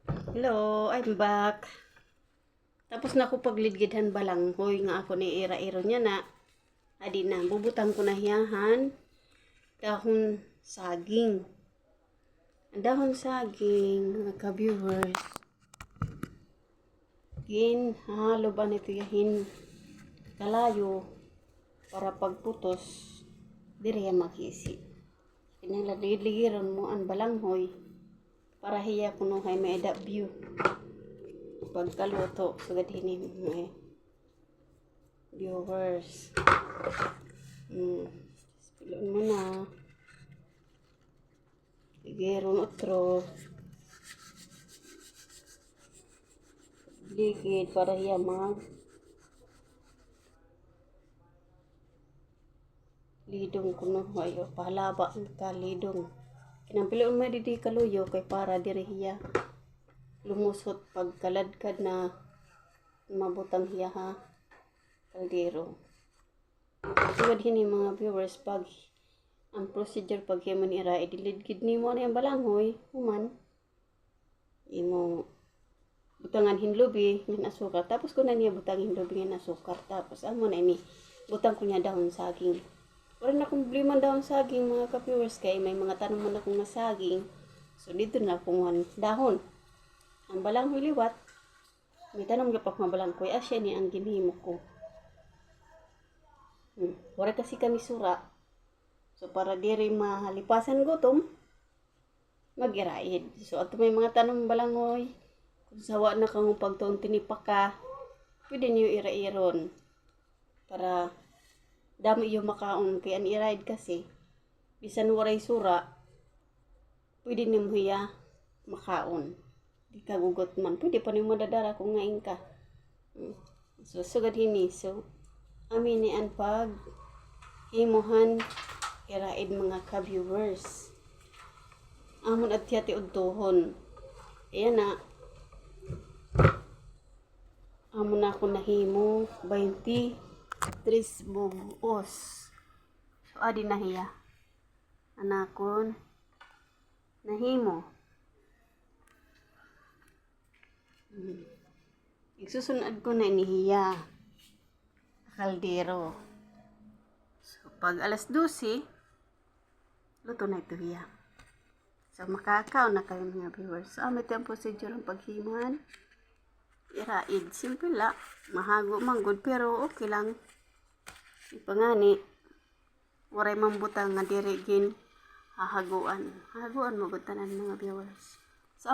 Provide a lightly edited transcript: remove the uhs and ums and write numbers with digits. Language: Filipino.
Hello, I'm back. Tapos na ako paglidgidhan balanghoy nga ako ni ira-iro niya na. Adi na, bubutang ko na hiyahan. Dahon saging. Ang dahon saging, mga ka-viewers. Halo ba nito yahin kalayo para pagputos, diri maghisi. Kinalaligiran mo ang balanghoy para hiya kuno hay may edap view. Pagkaluto sagad hini mga viewers. Pilon mo na. Ligiron otro. Ligid para hiya mag lidong kuno ayo pahalaba ka lidong. Kinampiloon mo didi kaluyo kay para diri hiya lumusot pagkaladkad na mabutang hiya ha kaldero. Sugad hini mga viewers pag ang procedure pag hiya man ira idilidgid nimo na ang balanghoy human imo butangan hinlubi ng asukar tapos ko na niya butang hinlubi ng asukar tapos amo na ini butang ko niya dahon saging. Wala na akong problema dahon saging mga ka-viewers kay may mga tanong man akong na saging. So dito na akong dahon. Ang balanghoy liwat. May tanong niya pa mga balanghoy. Asya ni ang ginhimo ko. Wala kasi kami sura. So para diri mahalipasan gutom, mag-iraid. So ato may mga tanong balanghoy. Kung sawa na kang pagtuon tinipak ka, pwede niyo ira-iron. Para dami iyo makaon kay an iraid kasi bisan waray sura pwede nimo hiya makaon di ka gugot man pwede pa nimo dadara kung ngain ka. So sugad hini so amin ni an pag himuhan iraid mga ka-viewers amon at tiyati udtohon ayan na amon na ako nahimo 23 bugos. So, adi na hiya. Anakon. Nahimo. Isusunod ko na inihiya. Kaldero. So, pag alas 12, luto na ito hiya. So, makakaw na kayo mga viewers. So, amit yung procedure ng paghimuhan. Iraid. Simple la. Mahago manggod pero okay lang. Ipangani. Waray mambutang nga dirigin. Hahaguan. Hahaguan mo mga viewers.